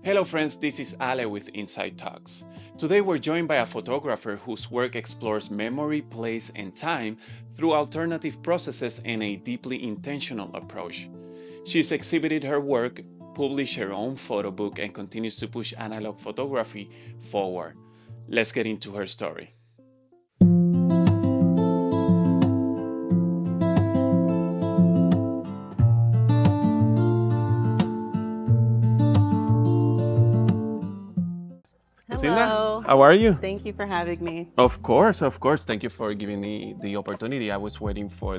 Hello friends, this is Ale with Inside Talks. Today we're joined by a photographer whose work explores memory, place, and time through alternative processes and a deeply intentional approach. She's exhibited her work, published her own photo book, and continues to push analog photography forward. Let's get into her story. Lucinda, Hello. how are you? Thank you for having me. Of course, of course. Thank you for giving me the opportunity. I was waiting for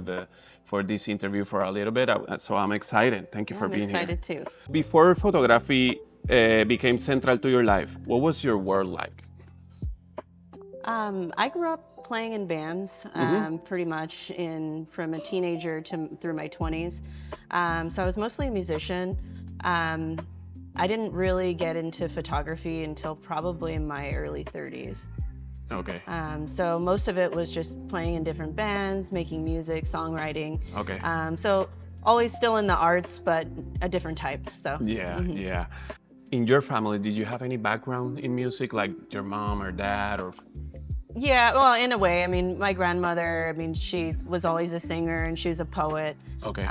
this interview for a little bit, so I'm excited. Thank you for I'm being here. excited too. Before photography became central to your life, what was your world like? I grew up playing in bands, pretty much from a teenager to through my 20s. So I was mostly a musician. Um, I didn't really get into photography until probably in my early 30s. Okay. So most of it was just playing in different bands, making music, songwriting. Okay. So always still in the arts, but a different type. So Yeah. In your family, did you have any background in music, like your mom or dad, or? yeah, well, in a way. I mean, my grandmother, she was always a singer and she was a poet. Okay.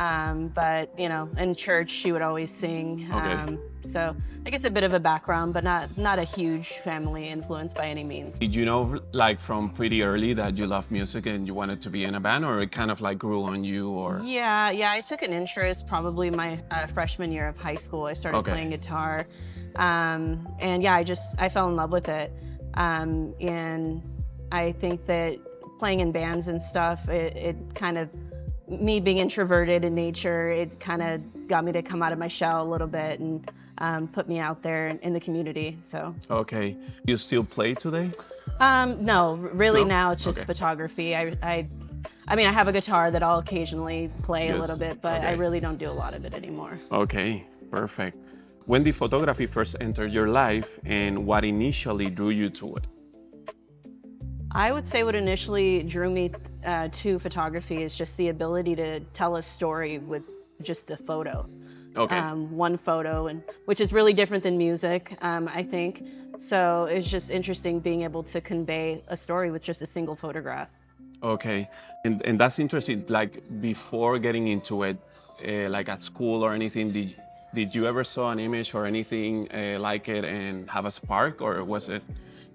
But, in church, she would always sing. Okay. So I guess a bit of a background, but not a huge family influence by any means. Did you know, like from pretty early, that you love music and you wanted to be in a band, or it kind of like grew on you, or? Yeah, I took an interest probably my freshman year of high school. I started Okay. playing guitar. And yeah, I fell in love with it. And I think that playing in bands and stuff, it kind of, me being introverted in nature, it kind of got me to come out of my shell a little bit and put me out there in the community. So, Okay. You still play today? no, really No? now it's just Okay. photography. I have a guitar that I'll occasionally play a Yes. little bit, but I Okay. really don't do a lot of it anymore. Okay, perfect. When did photography first enter your life, and what initially drew you to it? I would say what initially drew me to photography is just the ability to tell a story with just a photo. Okay. One photo, and which is really different than music, I think. So it's just interesting being able to convey a story with just a single photograph. Okay, and that's interesting. Like before getting into it, like at school or anything, did you ever saw an image or anything like it and have a spark, or was it?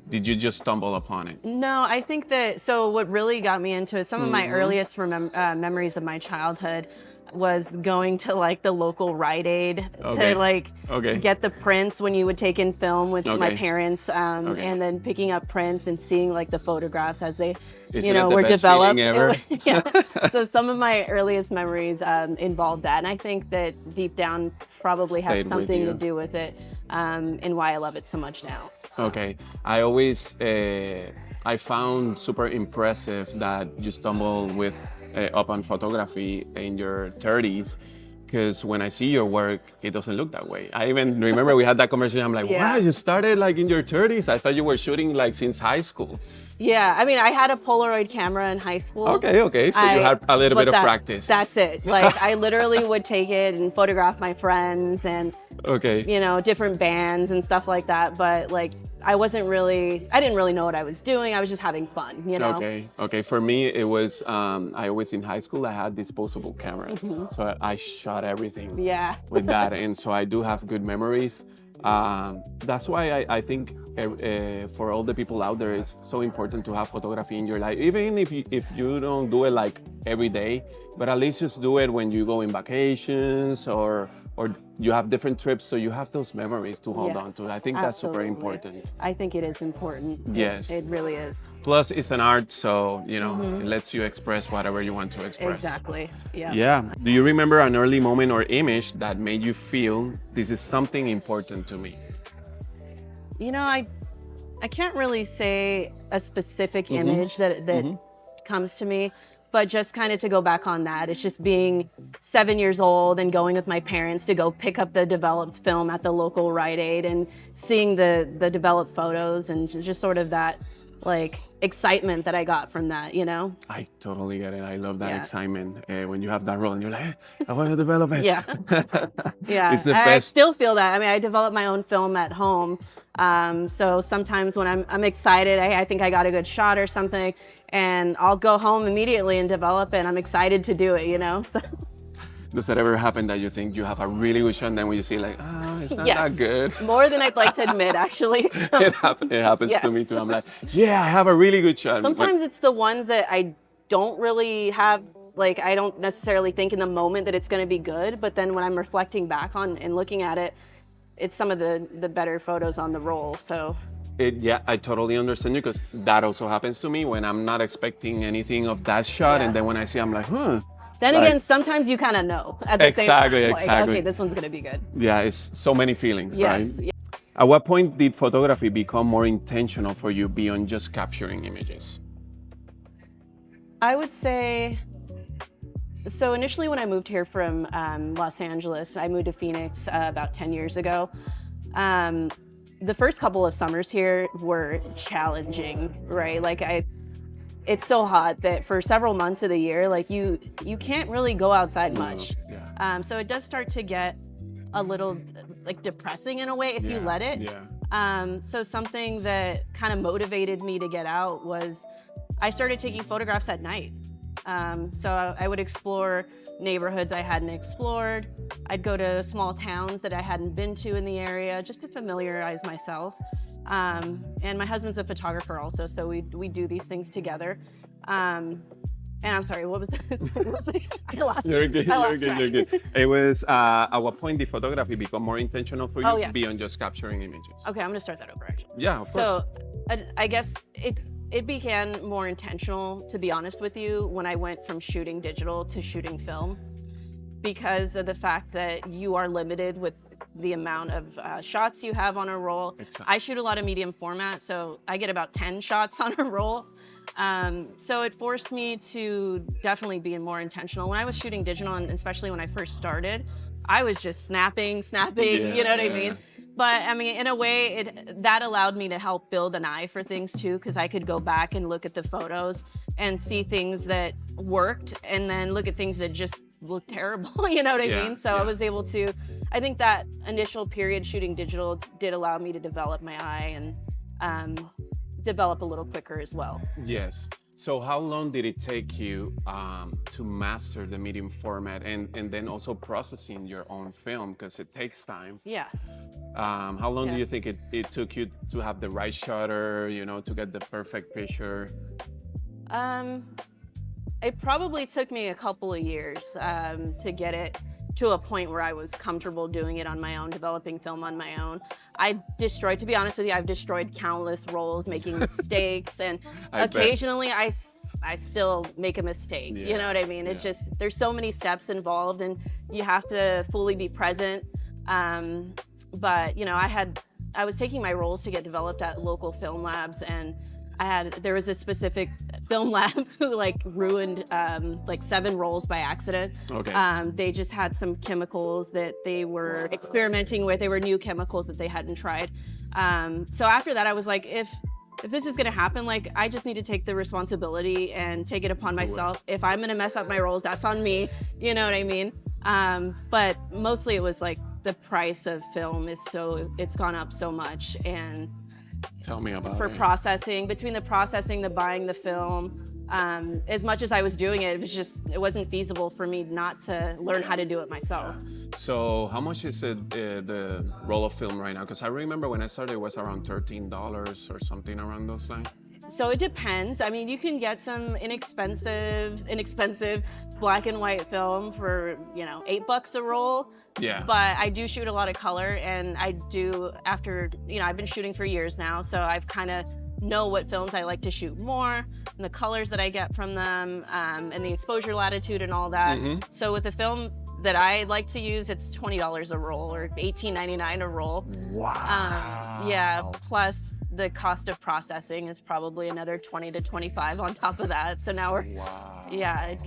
Did you just stumble upon it? No, I think that, so what really got me into it, some of my earliest memories of my childhood was going to like the local Rite Aid Okay. to like Okay. get the prints when you would take in film with my Okay. parents, Okay. and then picking up prints and seeing like the photographs as they, Isn't it the were best developed. feeling ever? Yeah. So some of my earliest memories involved that, and I think that deep down probably Stayed has with something you. to do with it, and why I love it so much now. So. Okay, I always I found super impressive that you stumbled with upon photography in your 30s, because when I see your work, it doesn't look that way. I even remember we had that conversation. I'm like, Yeah. wow, you started like in your 30s. I thought you were shooting like since high school. Yeah, I had a Polaroid camera in high school. Okay, so you had a little but bit of practice. That's it. Like I literally would take it and photograph my friends and Okay. different bands and stuff like that. But like I didn't really know what I was doing. I was just having fun, Okay. For me, it was I was in high school. I had disposable cameras, so I shot everything Yeah. with that, and so I do have good memories. That's why I think for all the people out there, it's so important to have photography in your life, even if you don't do it like every day, but at least just do it when you go in vacations or you have different trips, so you have those memories to hold on Yes, to. I think that's super absolutely. important. I think it is important. Yes. It really is. Plus, it's an art, so it lets you express whatever you want to express. Exactly. Yeah. Yeah. Do you remember an early moment or image that made you feel this is something important to me? I can't really say a specific image that comes to me, but just kind of to go back on that, it's just being 7 years old and going with my parents to go pick up the developed film at the local Rite Aid and seeing the developed photos and just sort of that like excitement that I got from that, you know? I totally get it. I love that Yeah. excitement when you have that role and you're like, hey, I want to develop it. Yeah. It's Yeah, the I best. still feel that. I mean, I develop my own film at home. So sometimes when I'm excited, I think I got a good shot or something, and I'll go home immediately and develop it. I'm excited to do it, you know? So Does that ever happen that you think you have a really good shot and then when you see like, it's not yes, that good? more than I'd like to admit, actually. So, It happens to me yes. too. I'm like, yeah, I have a really good shot. Sometimes it's the ones that I don't really have, like I don't necessarily think in the moment that it's going to be good, but then when I'm reflecting back on and looking at it, it's some of the better photos on the roll. So Yeah, I totally understand you because that also happens to me when I'm not expecting anything of that shot, Yeah. and then when I see, I'm like, huh. then Like, again, sometimes you kind of know at the same time, like, exactly. okay, this one's going to be good. Yeah, it's so many feelings, Yes. right? At what point did photography become more intentional for you beyond just capturing images? I would say, so initially when I moved here from Los Angeles, I moved to Phoenix about 10 years ago. The first couple of summers here were challenging, right? Like it's so hot that for several months of the year, like you can't really go outside much. Yeah. So it does start to get a little like depressing in a way if you let it. Yeah. So something that kind of motivated me to get out was I started taking photographs at night. So I would explore neighborhoods I hadn't explored. I'd go to small towns that I hadn't been to in the area just to familiarize myself. And my husband's a photographer also, so we do these things together. And I'm sorry, what was this? I lost You're good. I You're lost good. track. You're good. It was at what point did photography become more intentional for you Oh, yes. beyond just capturing images? Okay, I'm gonna start that over actually. Yeah, of course. So I guess it began more intentional, to be honest with you, when I went from shooting digital to shooting film, because of the fact that you are limited with the amount of shots you have on a roll. Exactly. I shoot a lot of medium format, so I get about 10 shots on a roll. So it forced me to definitely be more intentional. When I was shooting digital, and especially when I first started, I was just snapping, you know what I mean? But I mean, in a way, that allowed me to help build an eye for things too, because I could go back and look at the photos and see things that worked, and then look at things that just looked terrible. You know what I mean? So I was able to. I think that initial period shooting digital did allow me to develop my eye and develop a little quicker as well. Yes. So how long did it take you to master the medium format and then also processing your own film? Because it takes time. Yeah. How long do you think it took you to have the right shutter, to get the perfect picture? It probably took me a couple of years to get it to a point where I was comfortable doing it on my own, developing film on my own. To be honest with you, I've destroyed countless rolls, making mistakes, and occasionally I still make a mistake. You know what I mean? It's just, there's so many steps involved and you have to fully be present. But I was taking my rolls to get developed at local film labs, and there was a specific film lab who ruined 7 rolls by accident. Okay. They just had some chemicals that they were experimenting with. They were new chemicals that they hadn't tried. So after that, I was like, if this is gonna happen, I just need to take the responsibility and take it upon myself. If I'm gonna mess up my rolls, that's on me. You know what I mean? But mostly it was the price of film it's gone up so much, and tell me about for it. processing, between the processing, the buying the film, as much as I was doing it, it wasn't feasible for me not to learn how to do it myself. So how much is it, the roll of film right now? Because I remember when I started, it was around $13 or something around those lines. So it depends. I mean, you can get some inexpensive black and white film for, $8 a roll. Yeah. But I do shoot a lot of color, and I've been shooting for years now, so I've kind of know what films I like to shoot more, and the colors that I get from them, and the exposure latitude and all that. Mm-hmm. So with a film that I like to use, it's $20 a roll or $18.99 a roll. Wow. Yeah, plus the cost of processing is probably another $20 to $25 on top of that. So now it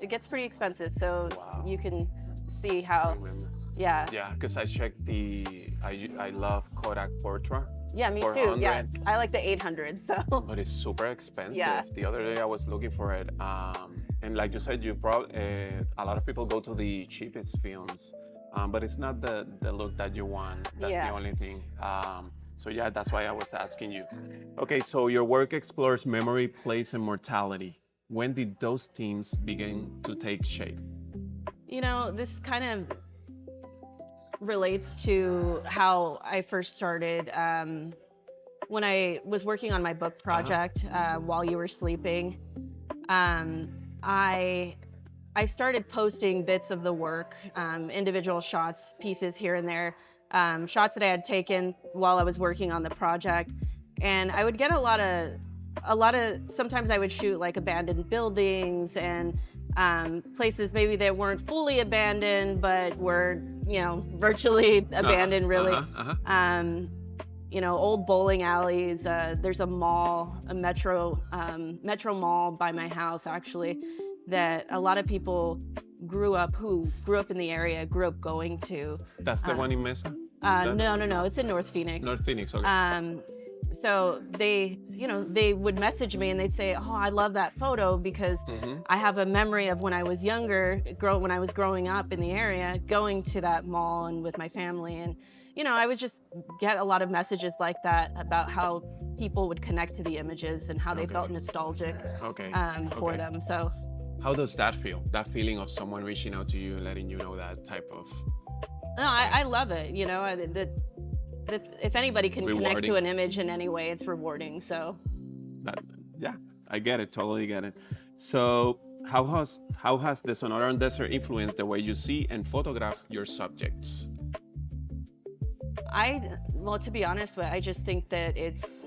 gets pretty expensive. So you can see how. Yeah. Yeah, because I checked I love Kodak Portra. Yeah, me too. Yeah, I like the 800, so. But it's super expensive. Yeah. The other day I was looking for it, and like you said, you probably a lot of people go to the cheapest films, but it's not the look that you want. That's Yeah. the only thing. So yeah, that's why I was asking you. Okay, so your work explores memory, place, and mortality. When did those themes begin to take shape? You know, this kind of relates to how I first started. When I was working on my book project while you were sleeping, I started posting bits of the work, individual shots, pieces here and there, shots that I had taken while I was working on the project, and I would get a lot of. Sometimes I would shoot like abandoned buildings and places maybe that weren't fully abandoned, but were, you know, virtually abandoned, really. You know, old bowling alleys. There's a mall, a metro mall by my house, actually, that a lot of people grew up in the area, grew up going to. That's the one in Mesa? No. It's in North Phoenix. North Phoenix, okay. So they, you know, they would message me and they'd say, "Oh, I love that photo because I have a memory of when I was younger, when I was growing up in the area, going to that mall and with my family." And, you know, I would just get a lot of messages like that about how people would connect to the images and how they felt nostalgic for them. So how does that feel? That feeling of someone reaching out to you and letting you know that type of... No, I love it. You know, if anybody can connect to an image in any way, it's rewarding. So yeah, I get it, totally get it. So how has the Sonoran Desert influenced the way you see and photograph your subjects? Well, to be honest, I just think that it's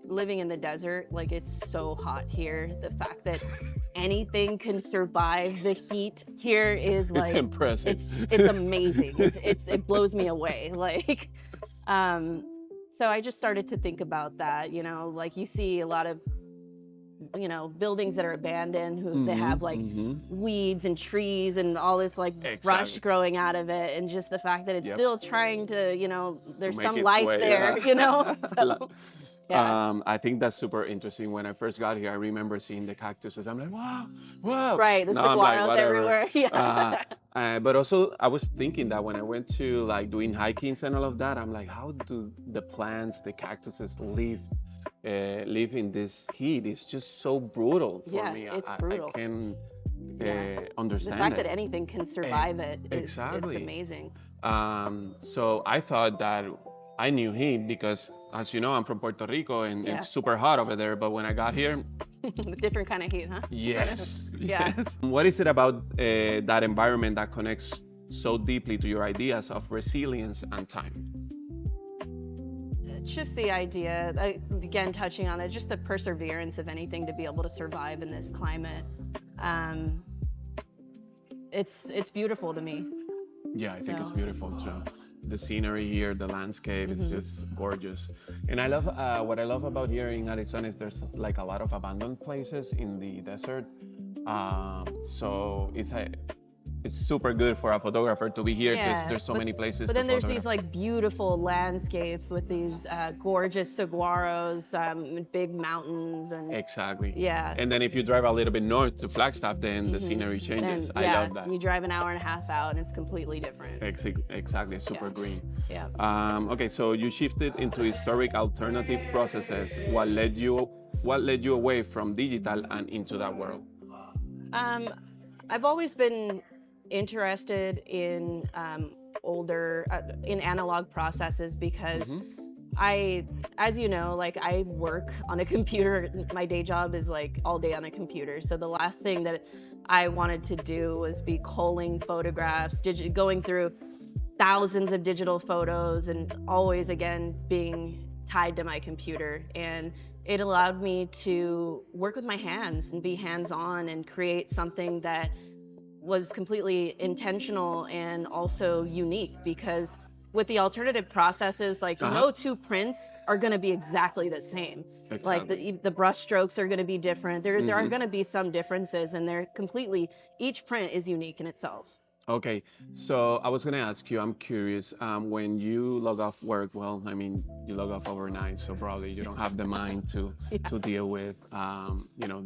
living in the desert, like, it's so hot here. The fact that anything can survive the heat here is like, it's impressive. It's amazing. It blows me away. Like, so I just started to think about that, you know, like you see a lot of, you know, buildings that are abandoned, they have like weeds and trees and all this like brush growing out of it. And just the fact that it's still trying to, you know, there's some life there, you know? So, yeah. I think that's super interesting. When I first got here, I remember seeing the cactuses. I'm like, wow. Right, the saguaros everywhere. Yeah. But also, I was thinking that when I went to like doing hikings and all of that, I'm like, how do the plants, the cactuses live in this heat? It's just so brutal for me. It's brutal. I can understand the fact that anything can survive it is exactly. It's amazing. So I thought that I knew heat because, as you know, I'm from Puerto Rico and it's super hot over there. But when I got here, different kind of heat, huh? Yes. Yeah. Yes. What is it about that environment that connects so deeply to your ideas of resilience and time? It's just the idea, again, touching on it, just the perseverance of anything to be able to survive in this climate. It's beautiful to me. Yeah, I think it's beautiful too. The scenery here, the landscape, it's just gorgeous. And I love, what I love about here in Arizona is there's like a lot of abandoned places in the desert. So it's super good for a photographer to be here because there's so many places. But then there's photograph. these like beautiful landscapes with these gorgeous saguaros, big mountains, and exactly. Yeah. And then if you drive a little bit north to Flagstaff, then the scenery changes. Then, I love that. You drive an hour and a half out, and it's completely different. Exactly, super green. Yeah. Okay, so you shifted into historic alternative processes. What led you away from digital and into that world? I've always been interested in in analog processes because as you know, like I work on a computer. My day job is like all day on a computer. So the last thing that I wanted to do was be culling photographs, going through thousands of digital photos and always again being tied to my computer. And it allowed me to work with my hands and be hands-on and create something that was completely intentional and also unique, because with the alternative processes, like no two prints are going to be exactly the same. Exactly. Like the brush strokes are going to be different. There are going to be some differences, and they're each print is unique in itself. Okay, so I was gonna ask you, I'm curious, when you log off work, well, I mean, you log off overnight, so probably you don't have the mind Yeah. to deal with,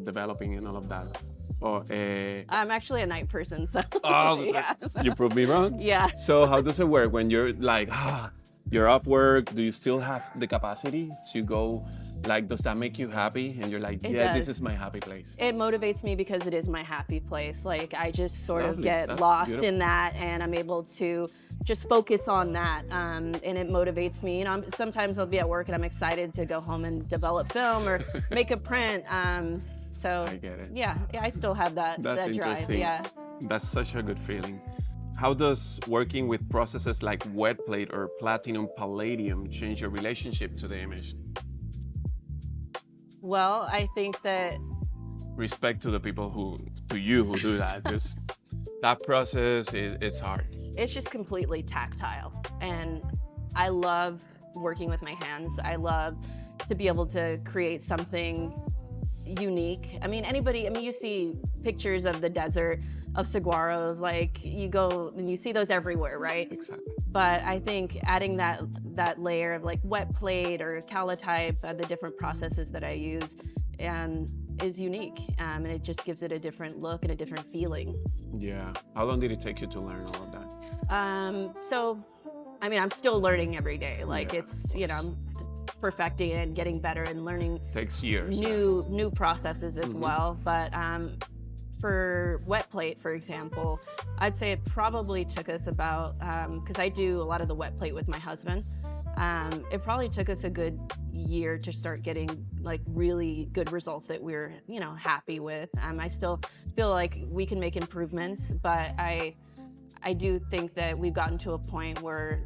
developing and all of that. Or, I'm actually a night person, so oh, yeah. you prove me wrong. Yeah. So how does it work when you're like, you're off work? Do you still have the capacity to go? Like, does that make you happy? And you're like, It yeah, this does. is my happy place. It motivates me because it is my happy place. Like I just sort of Lovely. get That's lost beautiful. in that, and I'm able to just focus on that, and it motivates me. You know, sometimes I'll be at work and I'm excited to go home and develop film or make a print. So I get it. yeah, I still have that That's that drive. interesting. Yeah. That's such a good feeling. How does working with processes like wet plate or platinum palladium change your relationship to the image? Well, I think that Respect to the people to you who do that, because that process it's hard. it's just completely tactile, and I love working with my hands. I love to be able to create something unique. I mean, you see pictures of the desert of saguaros, like you go and you see those everywhere, right? Exactly. But I think adding that layer of like wet plate or calotype, the different processes that I use, and is unique, and it just gives it a different look and a different feeling. Yeah. How long did it take you to learn all of that? So, I mean, I'm still learning every day. Like Yeah, it's, I'm perfecting and getting better and learning Takes years. new processes as well. But for wet plate, for example, I'd say it probably took us about, because I do a lot of the wet plate with my husband. It probably took us a good year to start getting like really good results that we're, happy with. I still feel like we can make improvements, but I do think that we've gotten to a point where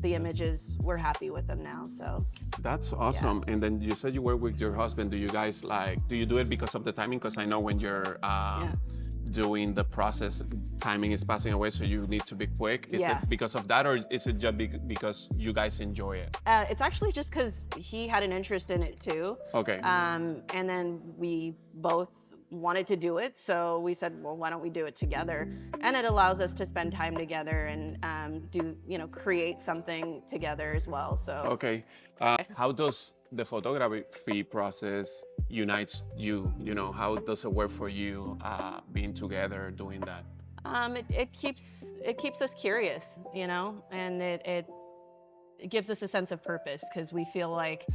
the images, we're happy with them now. So That's awesome. And then you said you work with your husband. Do you guys do you do it because of the timing? Because I know when you're doing the process, timing is passing away, so you need to be quick. Is Yeah. it because of that, or is it just because you guys enjoy it? it's actually just because he had an interest in it too. Okay. And then we both wanted to do it, so we said, well, why don't we do it together? And it allows us to spend time together and create something together as well. So Okay. How does the photography process unites you? How does it work for you being together doing that? it keeps us curious, and it gives us a sense of purpose because we feel like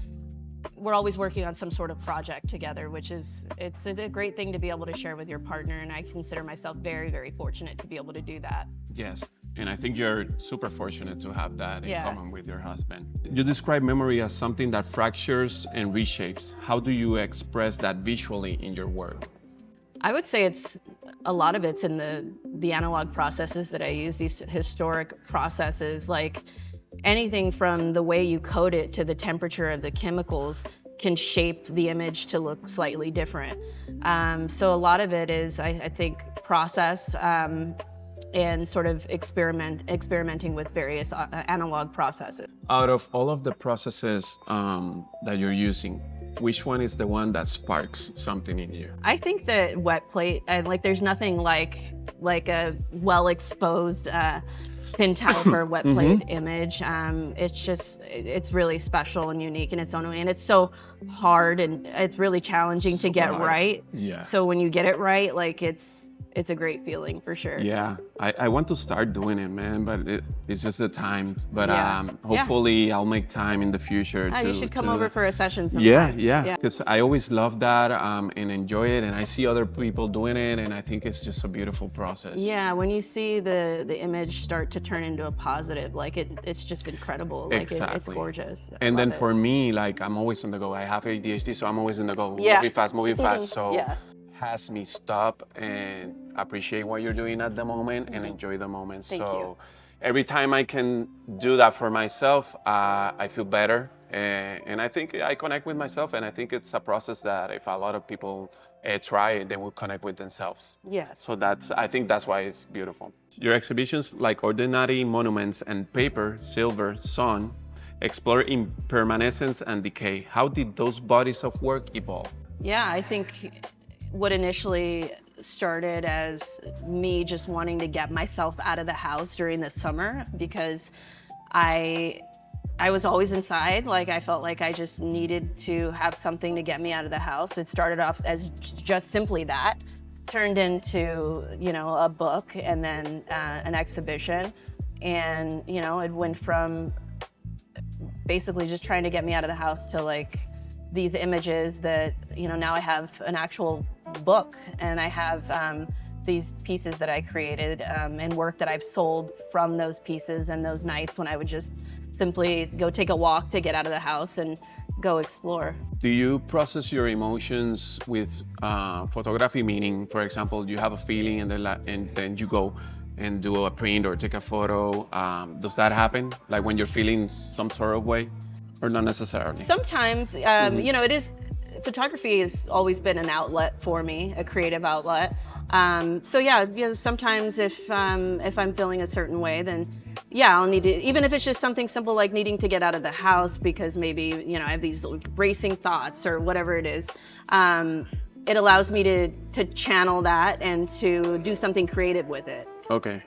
we're always working on some sort of project together, which is it's a great thing to be able to share with your partner, and I consider myself very, very fortunate to be able to do that. Yes. And I think you're super fortunate to have that in Yeah. common with your husband. You describe memory as something that fractures and reshapes. How do you express that visually in your work? I would say a lot of it's in the analog processes that I use, these historic processes, like anything from the way you coat it to the temperature of the chemicals can shape the image to look slightly different. So a lot of it is, I think, process and sort of experimenting with various analog processes. Out of all of the processes that you're using, which one is the one that sparks something in you? I think that wet plate, there's nothing like a well exposed tintype or wet plate image. It's really special and unique in its own way, and it's so hard and it's really challenging to get hard. right. Yeah. So when you get it right, it's a great feeling for sure. Yeah, I want to start doing it, man, but it's just the time. But Yeah. hopefully I'll make time in the future. You should come over for a session sometime. Yeah. Because I always love that and enjoy it, and I see other people doing it, and I think it's just a beautiful process. Yeah, when you see the image start to turn into a positive, it's just incredible. Exactly. It's gorgeous. I And then love it. for me, I'm always on the go. I have ADHD, so I'm always on the go. Yeah. Moving fast. So Yeah. has me stop and appreciate what you're doing at the moment and enjoy the moment. Thank so you. every time I can do that for myself, I feel better. And I think I connect with myself, and I think it's a process that if a lot of people try it, they will connect with themselves. Yes. So I think that's why it's beautiful. Your exhibitions like Ordinary Monuments and Paper, Silver, Sun explore impermanence and decay. How did those bodies of work evolve? Yeah, I think what initially started as me just wanting to get myself out of the house during the summer because I was always inside. Like I felt like I just needed to have something to get me out of the house. It started off as just simply that, turned into, you know, a book and then an exhibition. And, you know, it went from basically just trying to get me out of the house to like these images that, you know, now I have an actual book and I have these pieces that I created and work that I've sold from those pieces and those nights when I would just simply go take a walk to get out of the house and go explore. Do you process your emotions with photography? Meaning, for example, you have a feeling and then you go and do a print or take a photo. Does that happen? Like when you're feeling some sort of way, or not necessarily? Sometimes, you know, photography has always been an outlet for me, a creative outlet. So yeah, you know, sometimes if I'm feeling a certain way, then yeah, I'll need to, even if it's just something simple like needing to get out of the house because maybe, you know, I have these racing thoughts or whatever it is. It allows me to channel that and to do something creative with it. Okay.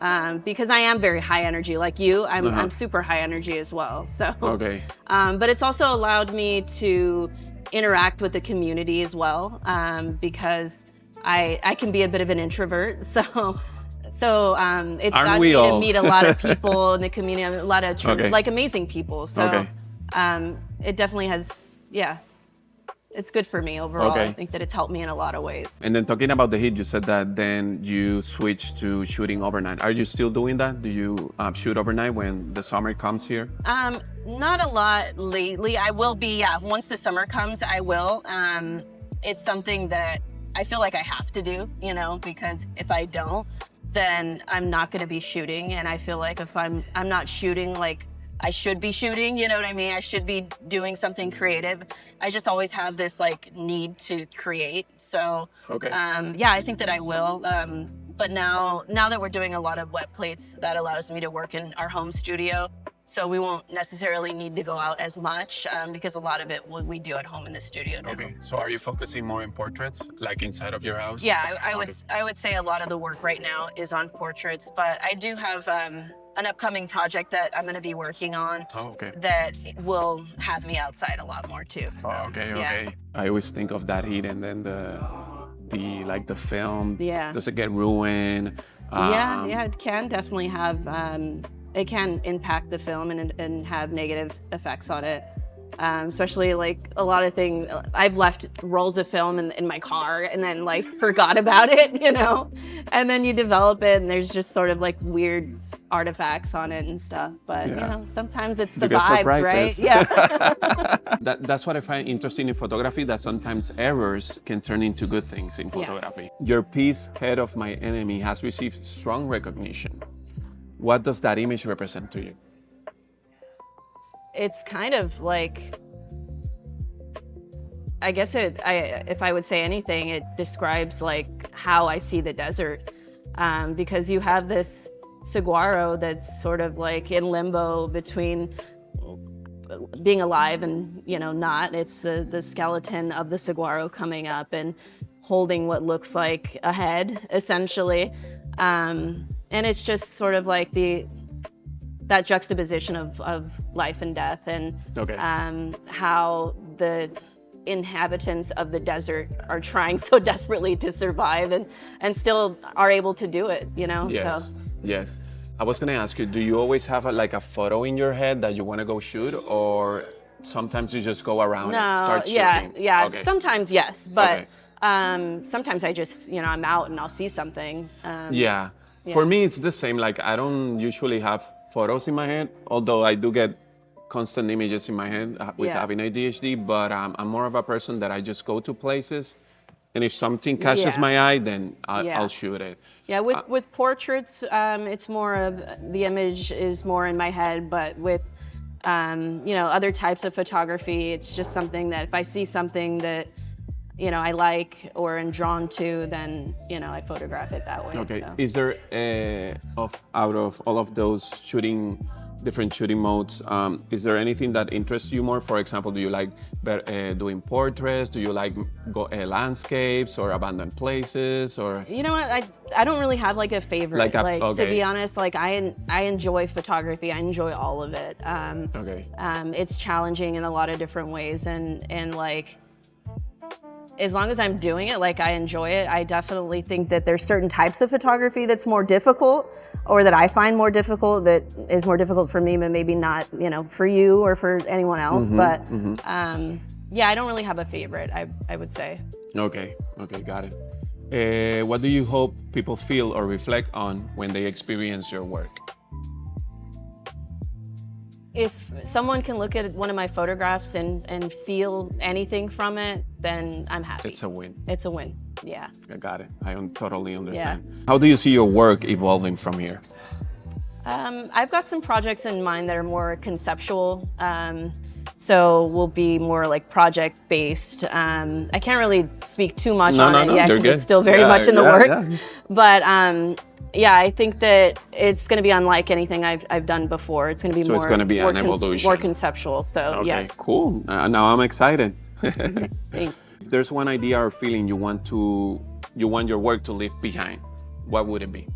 Because I am very high energy, like you. I'm super high energy as well. So. Okay. But it's also allowed me to interact with the community as well, because I can be a bit of an introvert. So it's got me to meet a lot of people in the community, a lot of like amazing people. So it definitely has, yeah. It's good for me overall. I think that it's helped me in a lot of ways. And then talking about the heat, you said that then you switched to shooting overnight. Are you still doing that? Do you shoot overnight when the summer comes here? Not a lot lately. I will be, yeah. Once the summer comes, I will. It's something that I feel like I have to do, you know, because if I don't, then I'm not going to be shooting. And I feel like if I'm not shooting like I should be shooting, you know what I mean? I should be doing something creative. I just always have this like need to create. So yeah, I think that I will. But now that we're doing a lot of wet plates, that allows me to work in our home studio. So we won't necessarily need to go out as much because a lot of it we do at home in the studio now. Okay, so are you focusing more in portraits, like inside of your house? Yeah, I would say a lot of the work right now is on portraits, but I do have an upcoming project that I'm going to be working on that will have me outside a lot more too. So, okay. I always think of that heat and then the film. Yeah. Does it get ruined? Yeah, it can definitely have. It can impact the film and have negative effects on it. Especially like a lot of things, I've left rolls of film in my car and then like forgot about it, you know, and then you develop it and there's just sort of like weird artifacts on it and stuff. But you know, sometimes it's the vibes, right? Yeah. That's what I find interesting in photography, that sometimes errors can turn into good things in photography. Your piece, Head of My Enemy, has received strong recognition. What does that image represent to you? It's kind of like, I guess if I would say anything, it describes like how I see the desert, because you have this saguaro that's sort of like in limbo between being alive and, you know, not. It's the skeleton of the saguaro coming up and holding what looks like a head, essentially, and it's just sort of like that juxtaposition of life and death, and how the inhabitants of the desert are trying so desperately to survive and still are able to do it, you know? Yes. I was gonna ask you, do you always have a photo in your head that you wanna go shoot, or sometimes you just go around and start shooting? Yeah. Sometimes yes, but sometimes I just, you know, I'm out and I'll see something. For me, it's the same. Like, I don't usually have photos in my head, although I do get constant images in my head with having ADHD, but I'm more of a person that I just go to places, and if something catches my eye, then I'll shoot it. Yeah, with portraits, it's more of, the image is more in my head, but with, you know, other types of photography, it's just something that if I see something that, you know, I like or am drawn to, then, you know, I photograph it that way. Okay. So. Is there, out of all of those shooting different shooting modes. Is there anything that interests you more? For example, do you like doing portraits? Do you like landscapes or abandoned places? Or You know what? I don't really have like a favorite. To be honest, like I enjoy photography. I enjoy all of it. Okay. It's challenging in a lot of different ways, and like, as long as I'm doing it, like I enjoy it. I definitely think that there's certain types of photography that's more difficult, or that I find more difficult, that is more difficult for me, but maybe not, for you or for anyone else. But yeah, I don't really have a favorite, I would say. Okay, got it. What do you hope people feel or reflect on when they experience your work? If someone can look at one of my photographs and feel anything from it, then I'm happy. It's a win. It's a win, yeah. I got it. I totally understand. Yeah. How do you see your work evolving from here? I've got some projects in mind that are more conceptual. So will be more like project-based. I can't really speak too much on it yet because it's still very much in the works. Yeah. But yeah, I think that it's going to be unlike anything I've done before. It's going to be it's going to be an evolution. More conceptual. So okay, yes. Cool. Now I'm excited. Thanks. If there's one idea or feeling you want your work to leave behind, what would it be?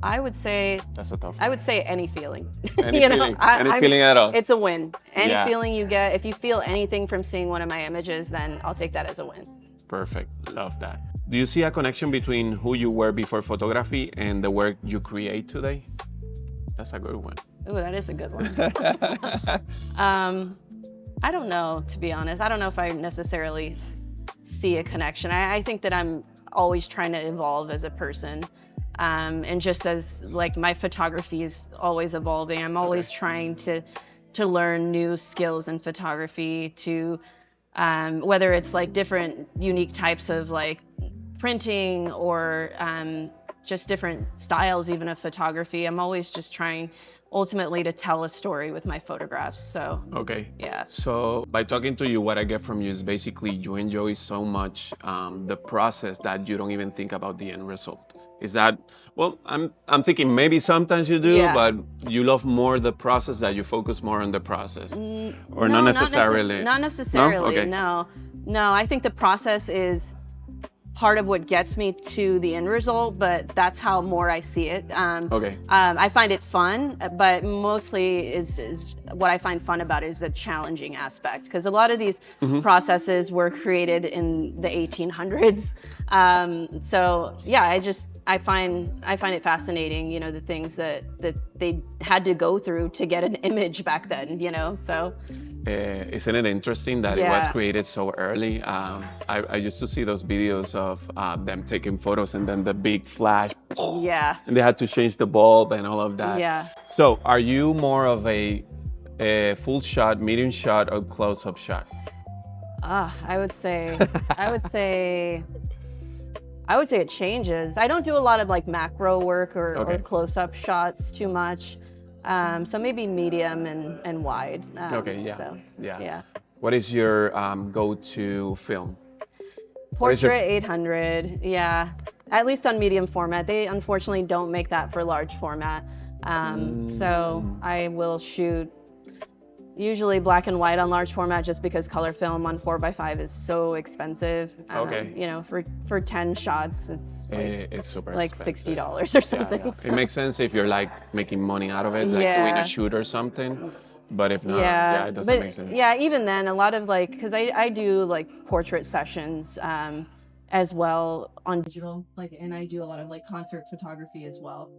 I would say that's a tough one. I would say any feeling. Any feeling. Any feeling at all. It's a win. Any feeling you get, if you feel anything from seeing one of my images, then I'll take that as a win. Perfect. Love that. Do you see a connection between who you were before photography and the work you create today? That's a good one. Ooh, that is a good one. I don't know, to be honest. I don't know if I necessarily see a connection. I think that I'm always trying to evolve as a person. And just as like my photography is always evolving, I'm always trying to learn new skills in photography, to whether it's like different unique types of like printing or just different styles even of photography. I'm always just trying ultimately to tell a story with my photographs. So yeah. So by talking to you, what I get from you is basically you enjoy so much the process that you don't even think about the end result. Is that, well, I'm thinking maybe sometimes you do, but you love more the process, that you focus more on the process, or no, not necessarily? Not necessarily. No? No. I think the process is part of what gets me to the end result, but that's how more I see it. I find it fun, but mostly is what I find fun about it is the challenging aspect, because a lot of these processes were created in the 1800s. So yeah, I find it fascinating, the things that they had to go through to get an image back then, so. Isn't it interesting that it was created so early? I used to see those videos of them taking photos and then the big flash. Yeah. And they had to change the bulb and all of that. Yeah. So are you more of a full shot, medium shot, or close-up shot? I would say it changes. I don't do a lot of like macro work or close-up shots too much. So maybe medium and wide. Yeah. What is your go-to film? Portrait 800, yeah. At least on medium format. They unfortunately don't make that for large format. So I will shoot usually black and white on large format, just because color film on 4x5 is so expensive. For 10 shots, it's super like expensive. $60 or something. Yeah. So. It makes sense if you're like making money out of it, like doing a shoot or something. But if not, it doesn't make sense. Yeah, even then, a lot of like, because I do like portrait sessions as well on digital, and I do a lot of like concert photography as well.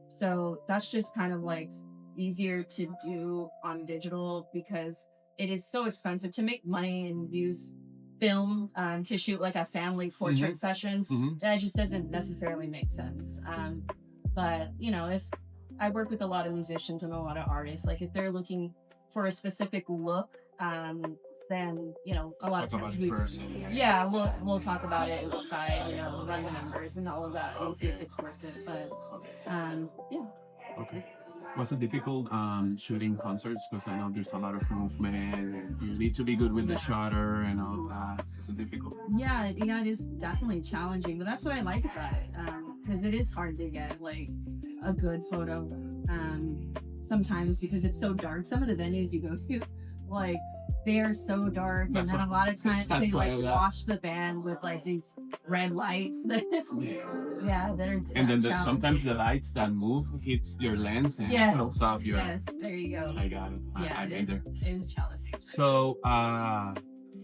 So that's just kind of like easier to do on digital, because it is so expensive to make money and use film to shoot like a family portrait sessions. That just doesn't necessarily make sense. But if I work with a lot of musicians and a lot of artists, like if they're looking for a specific look, then a lot of times we'll talk about it and decide, run the numbers and all of that and see if it's worth it. But Okay. Was it difficult shooting concerts? Because I know there's a lot of movement and you need to be good with the shutter and all that. Is it difficult? Yeah, it is definitely challenging, but that's what I like about it, because it is hard to get like a good photo sometimes because it's so dark. Some of the venues you go to, like, they are so dark, and then a lot of times they like wash the band with like these red lights. Yeah, they're and then sometimes the lights that move hits your lens and throws off your. Yes, there you go. I got it. Yeah, I've been there. It is challenging. So,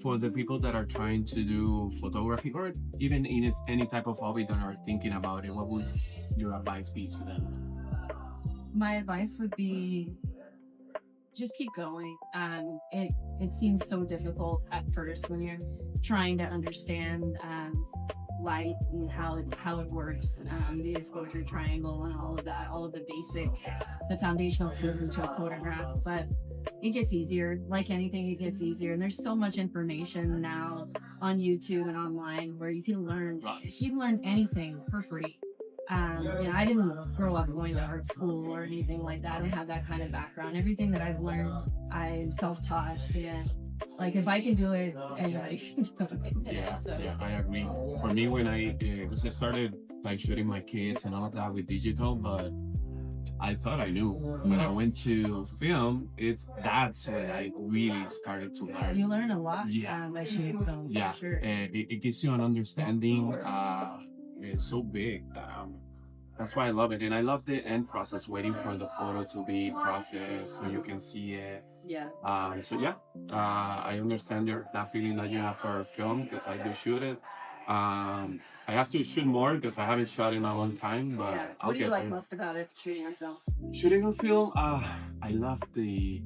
for the people that are trying to do photography or even in any type of hobby that are thinking about it, what would your advice be to them? My advice would be just keep going. It seems so difficult at first when you're trying to understand light and how it works, the exposure triangle and all of the basics, the foundational pieces to a photograph. But it gets easier. Like anything, it gets easier. And there's so much information now on YouTube and online where you can learn anything for free. I didn't grow up going to art school or anything like that. I don't have that kind of background. Everything that I've learned, I'm self-taught. And like, if I can do it, anybody can do it. Yeah, I agree. For me, when I started like shooting my kids and all of that with digital, but I thought I knew. When I went to film, that's when I really started to learn. You learn a lot by shooting film. Yeah, for sure. And it gives you an understanding. It's so big. That's why I love it. And I love the end process, waiting for the photo to be processed so you can see it. Yeah. I understand that feeling that you have for film because I do shoot it. I have to shoot more because I haven't shot in a long time, but What do you like most about it, shooting on film? Shooting on film, I love the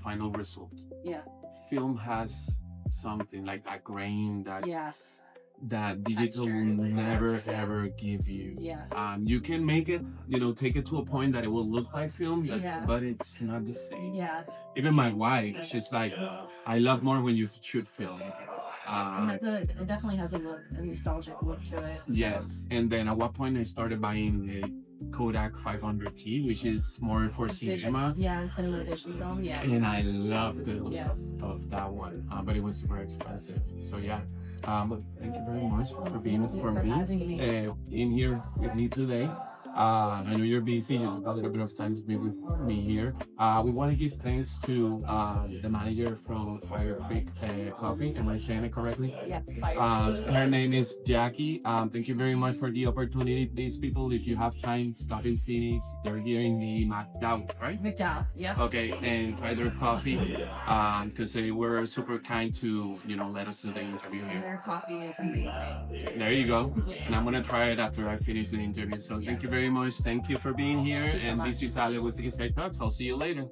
final result. Yeah. Film has something like that grain that digital Texture. will never ever give you. Yeah. You can make it, take it to a point that it will look like film, but it's not the same. Yeah. Even my wife, she's like, I love more when you shoot film. It definitely has a nostalgic look to it. So. Yes, and then at what point I started buying a Kodak 500T, which is more for cinema. Yeah, cinema vision film. Yeah. And I love the look of that one, but it was super expensive. So yeah. But thank you very much for being in here with me today. I know you're busy. You have a little bit of time to be with me here. We want to give thanks to the manager from Fire Creek Coffee. Am I saying it correctly? Yes. Her name is Jackie. Thank you very much for the opportunity. These people, if you have time, stop in Phoenix. They're here in the McDowell, right? McDowell, yeah. Okay, and try their coffee because they were super kind to let us do the interview here. Their coffee is amazing. There you go. And I'm gonna try it after I finish the interview. So thank you very much. Thank you for being here. And this is Ale with Inside Talks. I'll see you later.